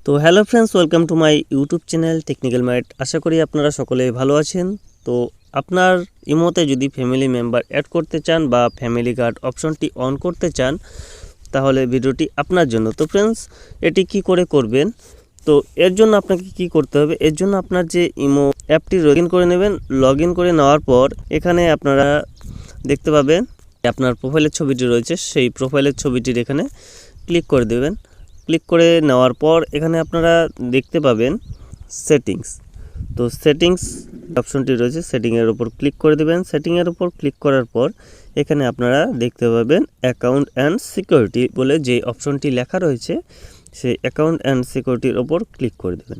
তো hello friends, welcome to my YouTube channel technical might. আশা করি আপনারা সকলেই ভালো আছেন। তো আপনার ইমোতে যদি ফ্যামিলি মেম্বার অ্যাড করতে চান বা ফ্যামিলি গার্ড অপশনটি অন করতে চান, তাহলে ভিডিওটি আপনার জন্য। তো ফ্রেন্ডস, এটি কি করে করবেন? তো এর জন্য আপনাকে কি করতে হবে? এর জন্য আপনার যে ইমো অ্যাপটি লগ ইন করে নেবেন। লগ ইন করে নেওয়ার পর এখানে আপনারা দেখতে পাবেন আপনার প্রোফাইলের ছবিটি রয়েছে, সেই প্রোফাইলের ছবিটির এখানে ক্লিক করে দেবেন। ক্লিক করে নেওয়ার পর এখানে আপনারা দেখতে পাবেন সেটিংস। তো সেটিংস অপশনটি রয়েছে, সেটিংয়ের উপর ক্লিক করে দেবেন। সেটিংয়ের উপর ক্লিক করার পর এখানে আপনারা দেখতে পাবেন অ্যাকাউন্ট অ্যান্ড সিকিউরিটি বলে যে অপশনটি লেখা রয়েছে, সেই অ্যাকাউন্ট অ্যান্ড সিকিউরিটির ওপর ক্লিক করে দেবেন।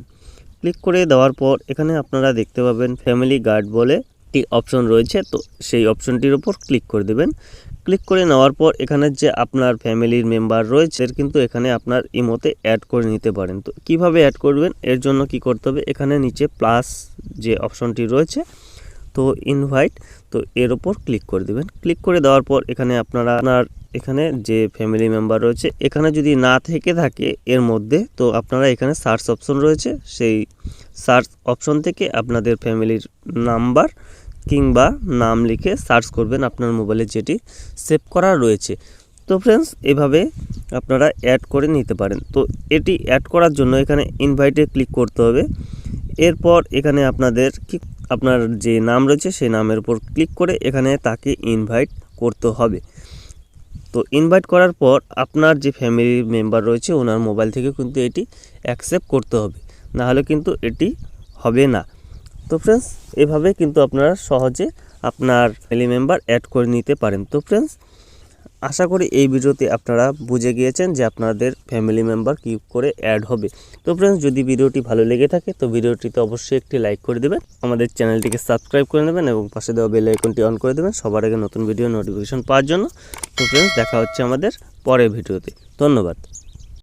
ক্লিক করে দেওয়ার পর এখানে আপনারা দেখতে পাবেন ফ্যামিলি গার্ড বলে একটি অপশন রয়েছে, তো সেই অপশনটির ওপর ক্লিক করে দেবেন। ক্লিক করে নেওয়ার পর এখানে যে আপনার ফ্যামিলির মেম্বার রয়েছে কিন্তু এখানে আপনার ইমোতে অ্যাড করে নিতে পারেন। তো কিভাবে অ্যাড করবেন? এর জন্য কি করতে হবে? এখানে নিচে প্লাস যে অপশনটি রয়েছে, তো ইনভাইট, তো এর ওপর ক্লিক করে দেবেন। ক্লিক করে দেওয়ার পর এখানে আপনার এখানে যে ফ্যামিলি মেম্বার রয়েছে এখানে যদি না থেকে থাকে এর মধ্যে, তো আপনারা এখানে সার্চ অপশন রয়েছে, সেই সার্চ অপশন থেকে আপনাদের ফ্যামিলির নাম্বার কিংবা নাম লিখে সার্চ করবেন আপনার মোবাইলে যেটি সেভ করা রয়েছে। তো ফ্রেন্ডস, এভাবে আপনারা অ্যাড করে নিতে পারেন। তো এটি অ্যাড করার জন্য এখানে ইনভাইটে ক্লিক করতে হবে। এরপর এখানে আপনার যে নাম রয়েছে সেই নামের উপর ক্লিক করে এখানে তাকে ইনভাইট করতে হবে। তো ইনভাইট করার পর আপনার যে ফ্যামিলি মেম্বার রয়েছে ওনার মোবাইল থেকে কিন্তু এটি অ্যাকসেপ্ট করতে হবে, না হলে কিন্তু এটি হবে না। তো ফ্রেন্ডস, এভাবে কিন্তু আপনারা সহজে আপনার ফ্যামিলি মেম্বার অ্যাড করে নিতে পারেন। তো ফ্রেন্ডস, আশা করি এই ভিডিওতে আপনারা বুঝে গিয়েছেন যে আপনাদের ফ্যামিলি মেম্বার কী করে অ্যাড হবে। তো ফ্রেন্ডস, যদি ভিডিওটি ভালো লেগে থাকে তো ভিডিওটিতে অবশ্যই একটি লাইক করে দেবেন, আমাদের চ্যানেলটিকে সাবস্ক্রাইব করে নেবেন এবং পাশে দেওয়া বেল আইকনটি অন করে দেবেন সবার আগে নতুন ভিডিও নোটিফিকেশন পাওয়ার জন্য। তো ফ্রেন্ডস, দেখা হচ্ছে আমাদের পরের ভিডিওতে। ধন্যবাদ।